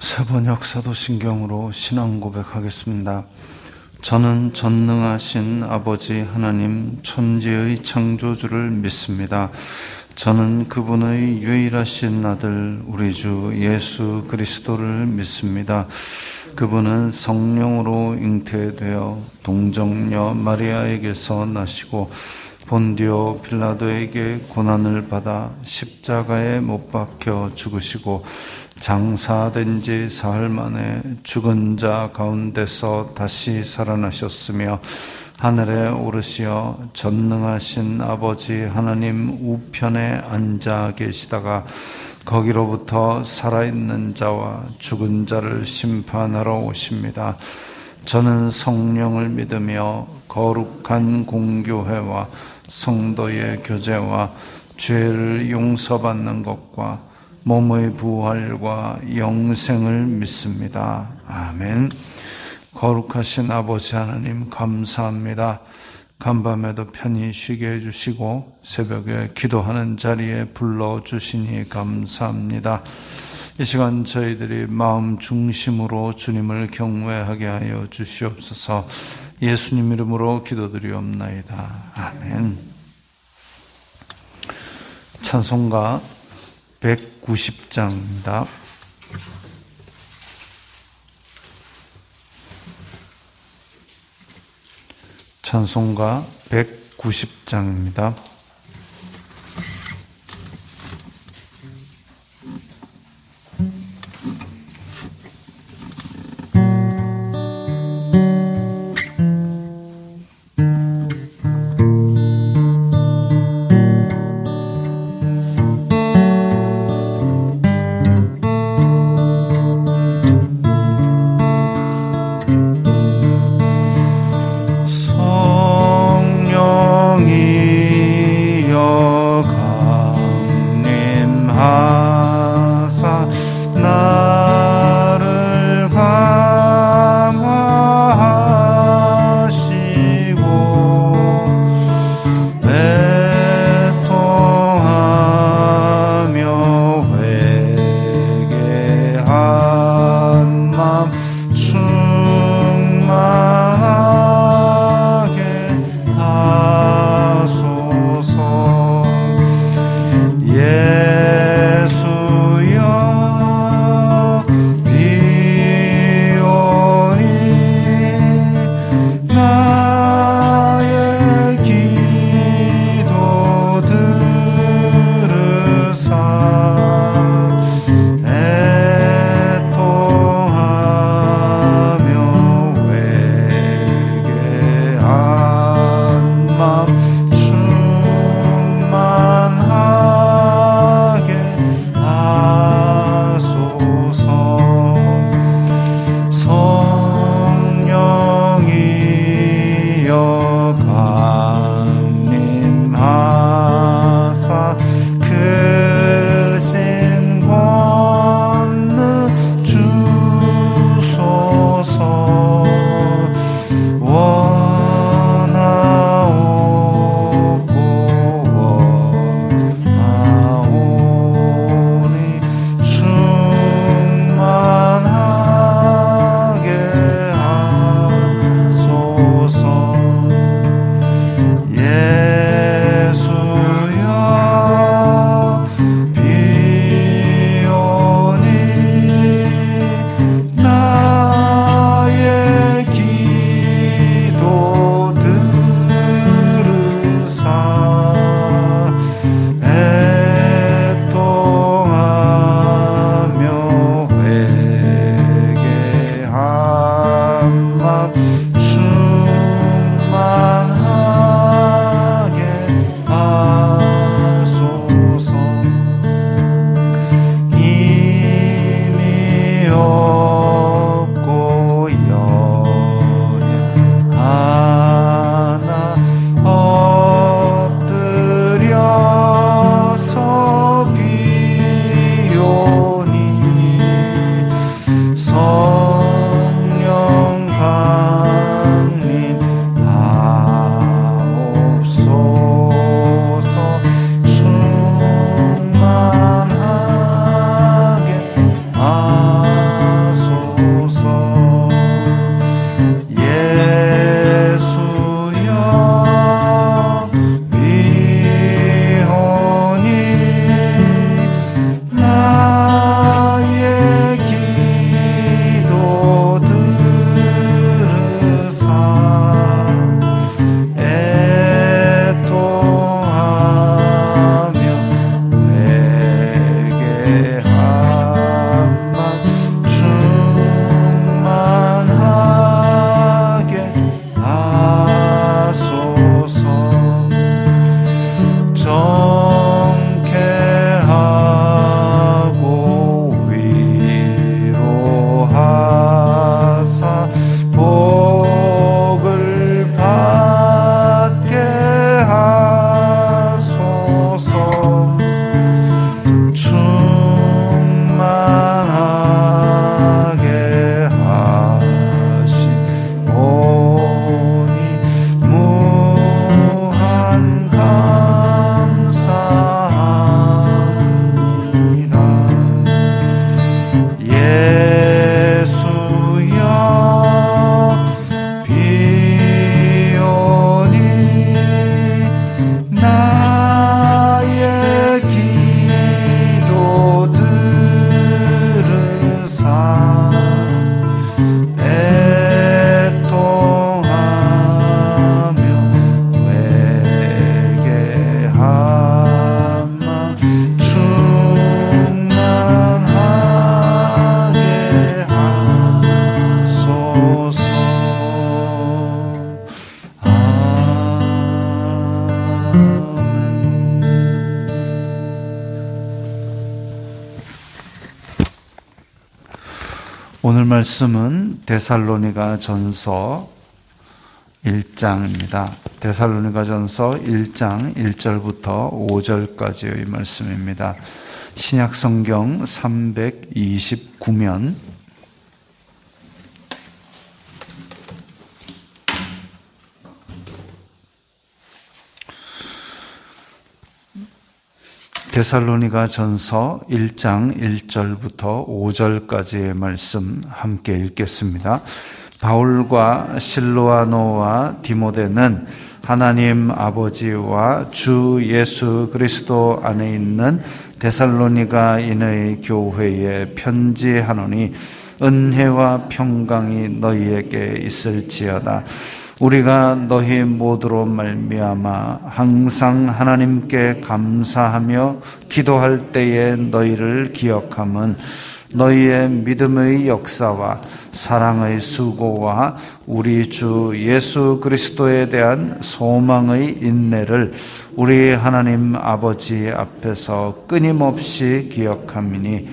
세번역 사도신경으로 신앙 고백하겠습니다. 저는 전능하신 아버지 하나님 천지의 창조주를 믿습니다. 저는 그분의 유일하신 아들 우리 주 예수 그리스도를 믿습니다. 그분은 성령으로 잉태되어 동정녀 마리아에게서 나시고 본디오 빌라도에게 고난을 받아 십자가에 못 박혀 죽으시고 장사된 지 사흘 만에 죽은 자 가운데서 다시 살아나셨으며 하늘에 오르시어 전능하신 아버지 하나님 우편에 앉아 계시다가 거기로부터 살아있는 자와 죽은 자를 심판하러 오십니다. 저는 성령을 믿으며 거룩한 공교회와 성도의 교제와 죄를 용서받는 것과 몸의 부활과 영생을 믿습니다. 아멘. 거룩하신 아버지 하나님 감사합니다. 간밤에도 편히 쉬게 해주시고 새벽에 기도하는 자리에 불러주시니 감사합니다. 이 시간 저희들이 마음 중심으로 주님을 경외하게 하여 주시옵소서. 예수님 이름으로 기도드리옵나이다. 아멘. 찬송가 190장입니다. 찬송가 190장입니다. 성령이 오늘 말씀은 데살로니가 전서 1장입니다. 데살로니가 전서 1장 1절부터 5절까지의 말씀입니다. 신약 성경 329면 데살로니가 전서 1장 1절부터 5절까지의 말씀 함께 읽겠습니다. 바울과 실로아노와 디모데는 하나님 아버지와 주 예수 그리스도 안에 있는 데살로니가인의 교회에 편지하노니 은혜와 평강이 너희에게 있을지어다. 우리가 너희 모두로 말미암아 항상 하나님께 감사하며 기도할 때에 너희를 기억함은 너희의 믿음의 역사와 사랑의 수고와 우리 주 예수 그리스도에 대한 소망의 인내를 우리 하나님 아버지 앞에서 끊임없이 기억함이니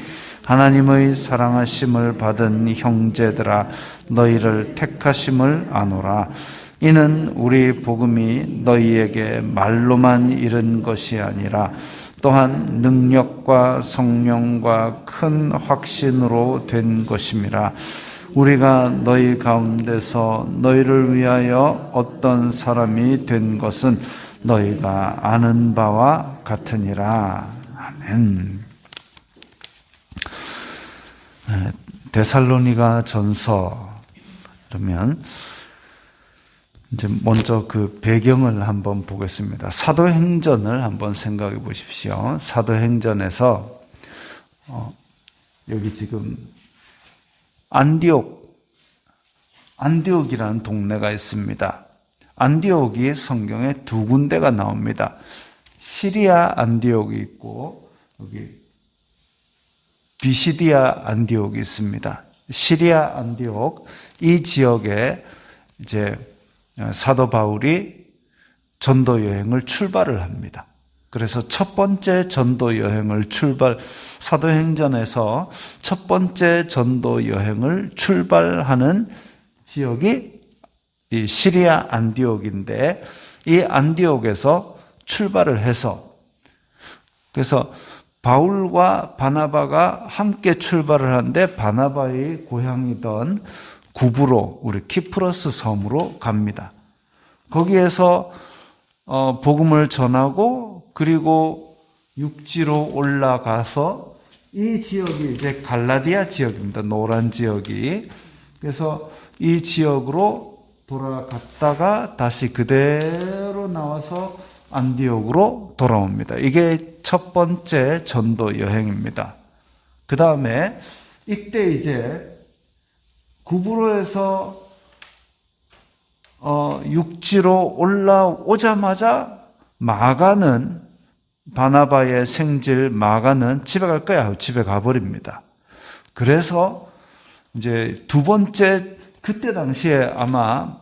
하나님의 사랑하심을 받은 형제들아 너희를 택하심을 아노라. 이는 우리 복음이 너희에게 말로만 이른 것이 아니라 또한 능력과 성령과 큰 확신으로 된 것임이라. 우리가 너희 가운데서 너희를 위하여 어떤 사람이 된 것은 너희가 아는 바와 같으니라. 아멘. 데살로니가 전서 그러면 이제 먼저 그 배경을 한번 보겠습니다. 사도행전을 한번 생각해 보십시오. 사도행전에서 여기 지금 안디옥이라는 동네가 있습니다. 안디옥이 성경에 두 군데가 나옵니다. 시리아 안디옥이 있고 여기 비시디아 안디옥이 있습니다. 시리아 안디옥 이 지역에 이제 사도 바울이 전도 여행을 출발을 합니다. 그래서 첫 번째 전도 여행을 사도행전에서 첫 번째 전도 여행을 출발하는 지역이 이 시리아 안디옥인데 이 안디옥에서 출발을 해서 그래서 바울과 바나바가 함께 출발을 하는데 바나바의 고향이던 구브로 우리 키프러스 섬으로 갑니다. 거기에서 복음을 전하고 그리고 육지로 올라가서 이 지역이 이제 갈라디아 지역입니다. 노란 지역이. 그래서 이 지역으로 돌아갔다가 다시 그대로 나와서 안디옥으로 돌아옵니다. 이게 첫 번째 전도 여행입니다. 그 다음에 이때 이제 구브로에서 육지로 올라오자마자 마가는 바나바의 생질 마가는 집에 갈 거야 하고 집에 가버립니다. 그래서 이제 두 번째 그때 당시에 아마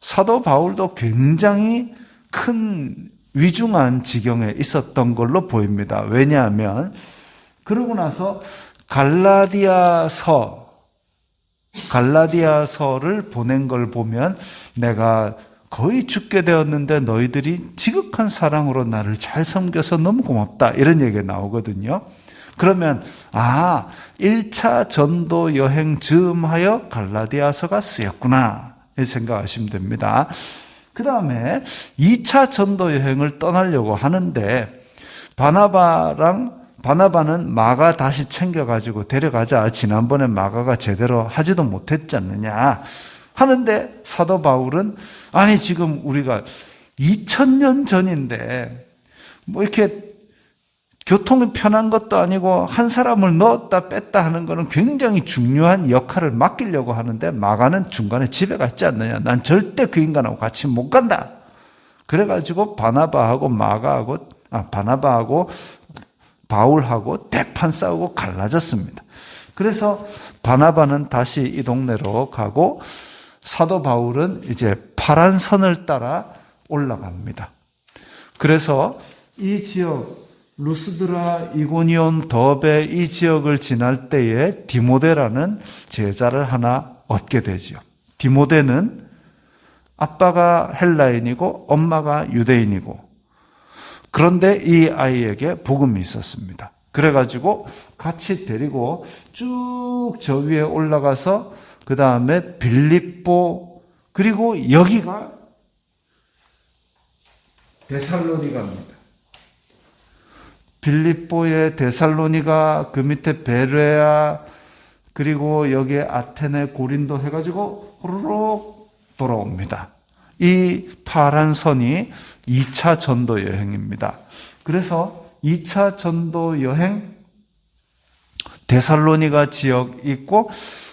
사도 바울도 굉장히 큰 위중한 지경에 있었던 걸로 보입니다. 왜냐하면 그러고 나서 갈라디아서를 보낸 걸 보면 내가 거의 죽게 되었는데 너희들이 지극한 사랑으로 나를 잘 섬겨서 너무 고맙다 이런 얘기가 나오거든요. 그러면 1차 전도 여행 즈음하여 갈라디아서가 쓰였구나 이 생각하시면 됩니다. 그 다음에 2차 전도 여행을 떠나려고 하는데 바나바는 마가 다시 챙겨가지고 데려가자. 지난번에 마가가 제대로 하지도 못했지 않느냐 하는데 사도 바울은 아니 지금 우리가 2000년 전인데 뭐 이렇게 교통이 편한 것도 아니고 한 사람을 넣었다 뺐다 하는 것은 굉장히 중요한 역할을 맡기려고 하는데 마가는 중간에 집에 갔지 않느냐. 난 절대 그 인간하고 같이 못 간다. 그래가지고 바나바하고 바울하고 대판 싸우고 갈라졌습니다. 그래서 바나바는 다시 이 동네로 가고 사도 바울은 이제 파란 선을 따라 올라갑니다. 그래서 이 지역 루스드라, 이고니온, 더베 이 지역을 지날 때에 디모데라는 제자를 하나 얻게 되지요. 디모데는 아빠가 헬라인이고 엄마가 유대인이고, 그런데 이 아이에게 복음이 있었습니다. 그래가지고 같이 데리고 쭉 저 위에 올라가서 그 다음에 빌립보, 그리고 여기가 데살로니가입니다. 빌립보의 데살로니가, 그 밑에 베레아, 그리고 여기에 아테네, 고린도 해가지고 호로록 돌아옵니다. 이 파란 선이 2차 전도 여행입니다. 그래서 2차 전도 여행 데살로니가 지역 있고,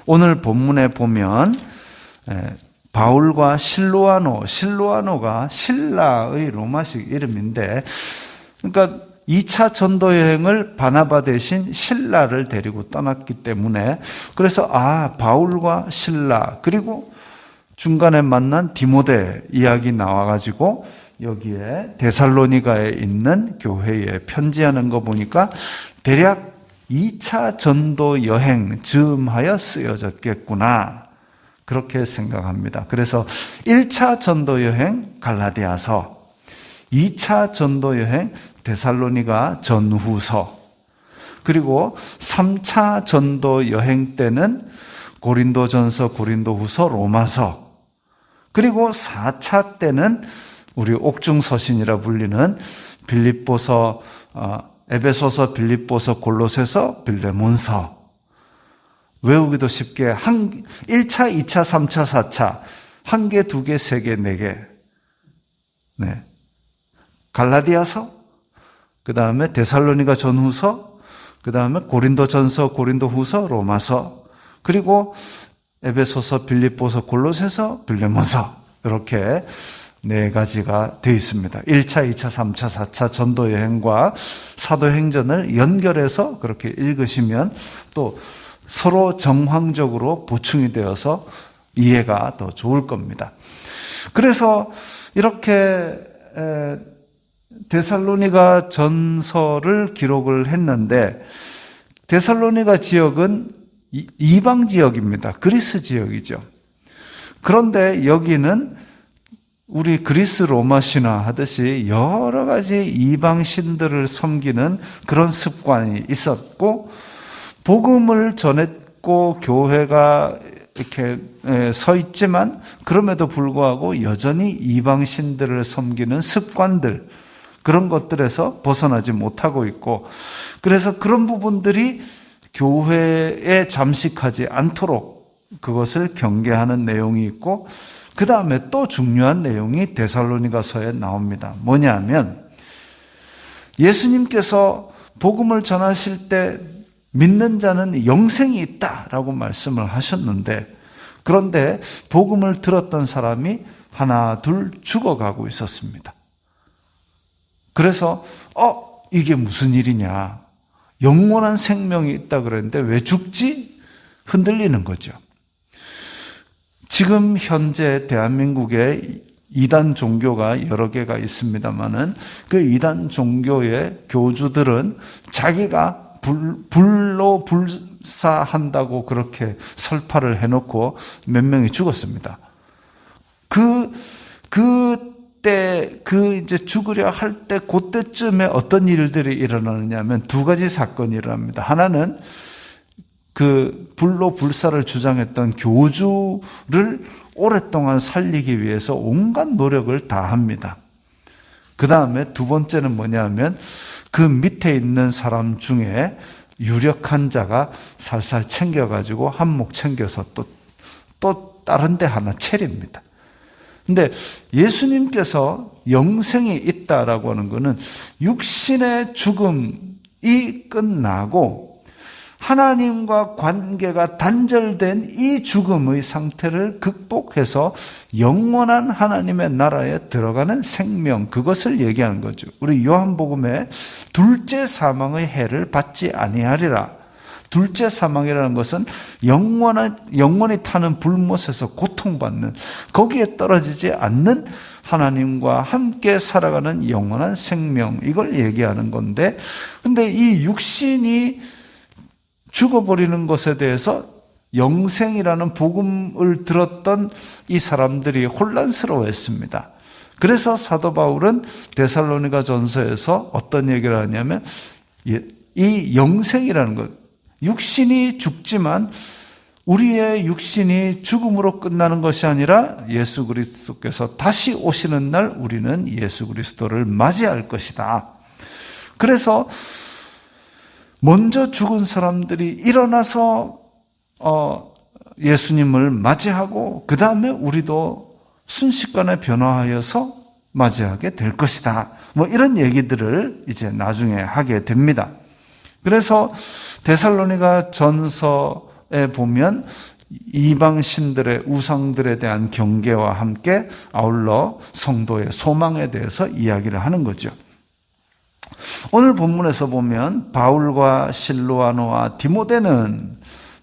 오늘 본문에 보면 바울과 실로아노가 신라의 로마식 이름인데, 그러니까 2차 전도 여행을 바나바 대신 신라를 데리고 떠났기 때문에, 그래서 바울과 신라, 그리고 중간에 만난 디모데 이야기 나와가지고 여기에 데살로니가에 있는 교회에 편지하는 거 보니까 대략 2차 전도 여행 즈음하여 쓰여졌겠구나, 그렇게 생각합니다. 그래서 1차 전도 여행 갈라디아서, 2차 전도 여행 데살로니가 전후서, 그리고 3차 전도 여행 때는 고린도전서, 고린도후서, 로마서, 그리고 4차 때는 우리 옥중서신이라 불리는 빌립보서, 에베소서, 빌립보서, 골로새서, 빌레몬서. 외우기도 쉽게 1차, 2차, 3차, 4차, 1개, 2개, 3개, 4개. 네. 갈라디아서, 그 다음에 데살로니가 전후서, 그 다음에 고린도전서, 고린도후서, 로마서, 그리고 에베소서, 빌립보서, 골로새서, 빌레몬서, 이렇게 4가지가 되어 있습니다. 1차, 2차, 3차, 4차 전도 여행과 사도행전을 연결해서 그렇게 읽으시면 또 서로 정황적으로 보충이 되어서 이해가 더 좋을 겁니다. 그래서 이렇게 데살로니가 전서를 기록을 했는데, 데살로니가 지역은 이방 지역입니다. 그리스 지역이죠. 그런데 여기는 우리 그리스 로마 신화 하듯이 여러 가지 이방 신들을 섬기는 그런 습관이 있었고, 복음을 전했고 교회가 이렇게 서 있지만 그럼에도 불구하고 여전히 이방 신들을 섬기는 습관들, 그런 것들에서 벗어나지 못하고 있고, 그래서 그런 부분들이 교회에 잠식하지 않도록 그것을 경계하는 내용이 있고, 그 다음에 또 중요한 내용이 데살로니가서에 나옵니다. 뭐냐면 예수님께서 복음을 전하실 때 믿는 자는 영생이 있다라고 말씀을 하셨는데, 그런데 복음을 들었던 사람이 하나 둘 죽어가고 있었습니다. 그래서 이게 무슨 일이냐, 영원한 생명이 있다 그랬는데 왜 죽지? 흔들리는 거죠. 지금 현재 대한민국에 이단 종교가 여러 개가 있습니다만은 그 이단 종교의 교주들은 자기가 불로 불사한다고 그렇게 설파를 해놓고 몇 명이 죽었습니다. 그때 이제 죽으려 할 때 그때쯤에 어떤 일들이 일어나느냐면 2가지 사건이 일어납니다. 하나는 그 불로 불사를 주장했던 교주를 오랫동안 살리기 위해서 온갖 노력을 다 합니다. 그 다음에 2번째는 뭐냐면 그 밑에 있는 사람 중에 유력한 자가 살살 챙겨가지고 한몫 챙겨서 또 다른 데 하나 차립니다. 근데 예수님께서 영생이 있다라고 하는 것은 육신의 죽음이 끝나고 하나님과 관계가 단절된 이 죽음의 상태를 극복해서 영원한 하나님의 나라에 들어가는 생명, 그것을 얘기하는 거죠. 우리 요한복음에 둘째 사망의 해를 받지 아니하리라, 둘째 사망이라는 것은 영원히 타는 불못에서 고통받는, 거기에 떨어지지 않는 하나님과 함께 살아가는 영원한 생명, 이걸 얘기하는 건데, 근데 이 육신이 죽어버리는 것에 대해서 영생이라는 복음을 들었던 이 사람들이 혼란스러워했습니다. 그래서 사도 바울은 데살로니가 전서에서 어떤 얘기를 하냐면, 이 영생이라는 것, 육신이 죽지만 우리의 육신이 죽음으로 끝나는 것이 아니라 예수 그리스도께서 다시 오시는 날 우리는 예수 그리스도를 맞이할 것이다. 그래서 먼저 죽은 사람들이 일어나서 예수님을 맞이하고 그 다음에 우리도 순식간에 변화하여서 맞이하게 될 것이다. 뭐 이런 얘기들을 이제 나중에 하게 됩니다. 그래서 데살로니가 전서에 보면 이방 신들의 우상들에 대한 경계와 함께 아울러 성도의 소망에 대해서 이야기를 하는 거죠. 오늘 본문에서 보면 바울과 실로아노와 디모데는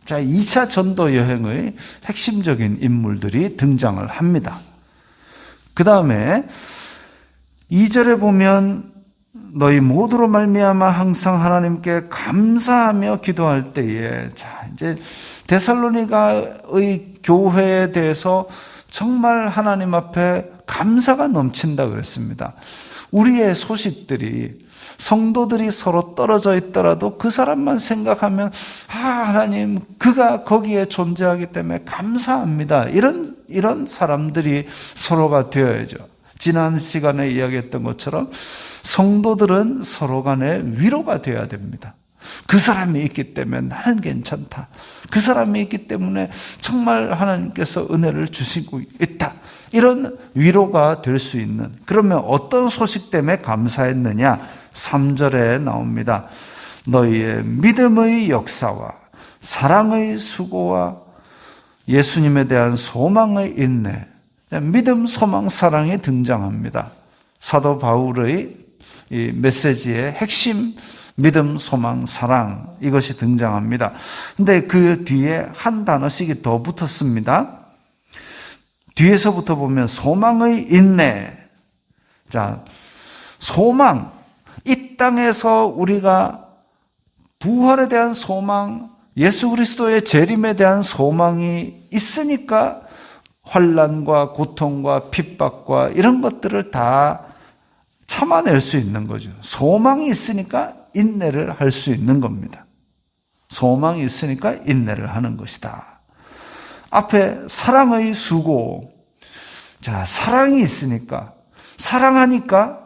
2차 전도 여행의 핵심적인 인물들이 등장을 합니다. 그 다음에 2절에 보면 너희 모두로 말미암아 항상 하나님께 감사하며 기도할 때에, 이제 데살로니가의 교회에 대해서 정말 하나님 앞에 감사가 넘친다 그랬습니다. 우리의 소식들이, 성도들이 서로 떨어져 있더라도 그 사람만 생각하면 하나님 그가 거기에 존재하기 때문에 감사합니다. 이런 사람들이 서로가 되어야죠. 지난 시간에 이야기했던 것처럼 성도들은 서로 간에 위로가 되어야 됩니다. 그 사람이 있기 때문에 나는 괜찮다. 그 사람이 있기 때문에 정말 하나님께서 은혜를 주시고 있다. 이런 위로가 될 수 있는, 그러면 어떤 소식 때문에 감사했느냐? 3절에 나옵니다. 너희의 믿음의 역사와 사랑의 수고와 예수님에 대한 소망의 인내, 믿음, 소망, 사랑이 등장합니다. 사도 바울의 이 메시지의 핵심, 믿음, 소망, 사랑, 이것이 등장합니다. 근데 그 뒤에 한 단어씩이 더 붙었습니다. 뒤에서부터 보면 소망의 인내. 자, 소망. 이 땅에서 우리가 부활에 대한 소망, 예수 그리스도의 재림에 대한 소망이 있으니까 환난과 고통과 핍박과 이런 것들을 다 참아낼 수 있는 거죠. 소망이 있으니까 인내를 할 수 있는 겁니다. 소망이 있으니까 인내를 하는 것이다. 앞에 사랑의 수고. 자, 사랑이 있으니까, 사랑하니까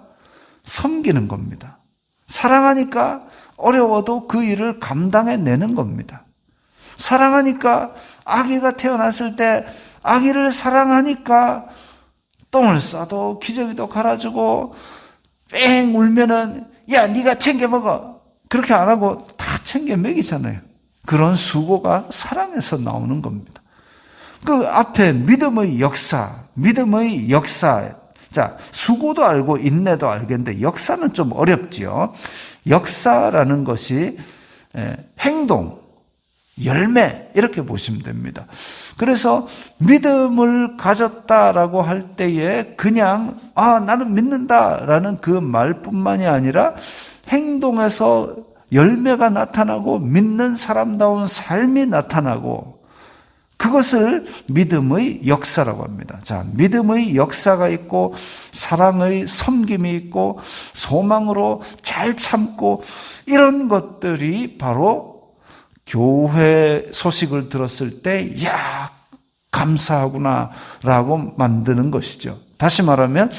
섬기는 겁니다. 사랑하니까 어려워도 그 일을 감당해내는 겁니다. 사랑하니까 아기가 태어났을 때 아기를 사랑하니까 똥을 싸도 기저귀도 갈아주고 뺑 울면은 야 네가 챙겨 먹어, 그렇게 안 하고 다 챙겨 먹이잖아요. 그런 수고가 사랑에서 나오는 겁니다. 그 앞에 믿음의 역사. 자, 수고도 알고 인내도 알겠는데 역사는 좀 어렵지요. 역사라는 것이 행동, 열매, 이렇게 보시면 됩니다. 그래서 믿음을 가졌다라고 할 때에 그냥 나는 믿는다라는 그 말뿐만이 아니라 행동에서 열매가 나타나고 믿는 사람다운 삶이 나타나고, 그것을 믿음의 역사라고 합니다. 자, 믿음의 역사가 있고 사랑의 섬김이 있고 소망으로 잘 참고, 이런 것들이 바로 교회 소식을 들었을 때 감사하구나라고 만드는 것이죠. 다시 말하면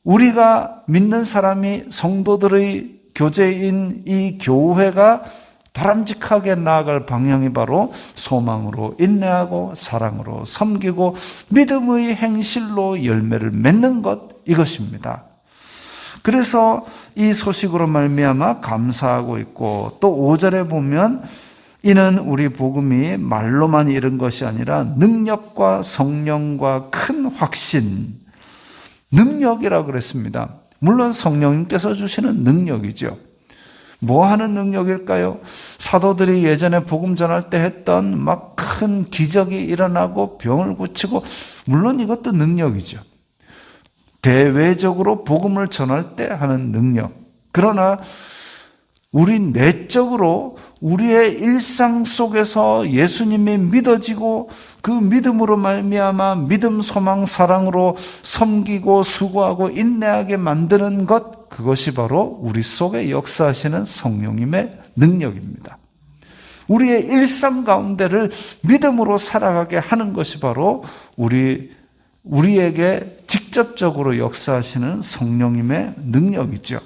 우리가 믿는 사람이 성도들의 교제인 이 교회가 바람직하게 나아갈 방향이 바로 소망으로 인내하고 사랑으로 섬기고 믿음의 행실로 열매를 맺는 것, 이것입니다. 그래서 이 소식으로 말미암아 감사하고 있고, 또 5절에 보면 이는 우리 복음이 말로만 이른 것이 아니라 능력과 성령과 큰 확신, 능력이라고 그랬습니다. 물론 성령님께서 주시는 능력이죠. 뭐 하는 능력일까요? 사도들이 예전에 복음 전할 때 했던 막 큰 기적이 일어나고 병을 고치고, 물론 이것도 능력이죠. 대외적으로 복음을 전할 때 하는 능력. 그러나 우리 내적으로 우리의 일상 속에서 예수님이 믿어지고 그 믿음으로 말미암아 믿음, 소망, 사랑으로 섬기고 수고하고 인내하게 만드는 것, 그것이 바로 우리 속에 역사하시는 성령님의 능력입니다. 우리의 일상 가운데를 믿음으로 살아가게 하는 것이 바로 우리에게 직접적으로 역사하시는 성령님의 능력이죠.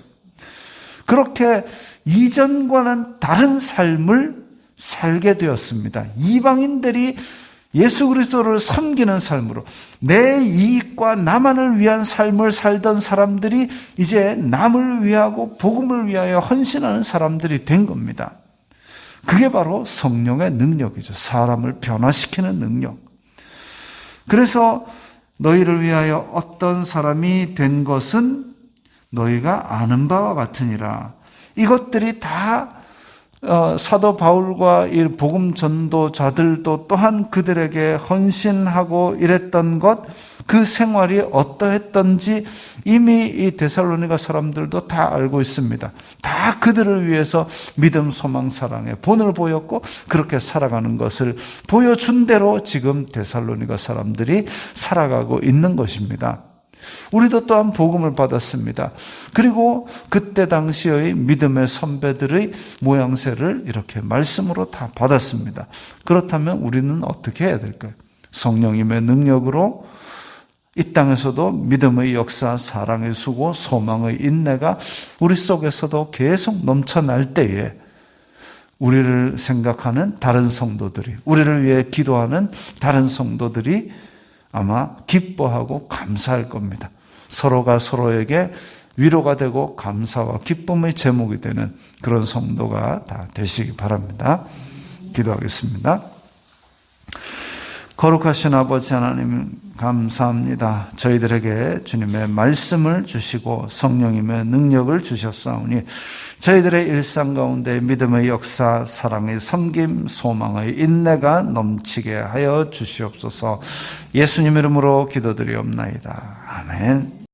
그렇게 이전과는 다른 삶을 살게 되었습니다. 이방인들이 예수 그리스도를 섬기는 삶으로 내 이익과 나만을 위한 삶을 살던 사람들이 이제 남을 위하고 복음을 위하여 헌신하는 사람들이 된 겁니다. 그게 바로 성령의 능력이죠. 사람을 변화시키는 능력. 그래서 너희를 위하여 어떤 사람이 된 것은 너희가 아는 바와 같으니라. 이것들이 다 사도 바울과 이 복음 전도자들도 또한 그들에게 헌신하고 이랬던 것, 그 생활이 어떠했던지 이미 이 데살로니가 사람들도 다 알고 있습니다. 다 그들을 위해서 믿음, 소망, 사랑의 본을 보였고 그렇게 살아가는 것을 보여준 대로 지금 데살로니가 사람들이 살아가고 있는 것입니다. 우리도 또한 복음을 받았습니다. 그리고 그때 당시의 믿음의 선배들의 모양새를 이렇게 말씀으로 다 받았습니다. 그렇다면 우리는 어떻게 해야 될까요? 성령님의 능력으로 이 땅에서도 믿음의 역사, 사랑의 수고, 소망의 인내가 우리 속에서도 계속 넘쳐날 때에 우리를 생각하는 다른 성도들이, 우리를 위해 기도하는 다른 성도들이 아마 기뻐하고 감사할 겁니다. 서로가 서로에게 위로가 되고 감사와 기쁨의 제목이 되는 그런 성도가 다 되시기 바랍니다. 기도하겠습니다. 거룩하신 아버지 하나님 감사합니다. 저희들에게 주님의 말씀을 주시고 성령님의 능력을 주셨사오니 저희들의 일상 가운데 믿음의 역사, 사랑의 섬김, 소망의 인내가 넘치게 하여 주시옵소서. 예수님 이름으로 기도드리옵나이다. 아멘.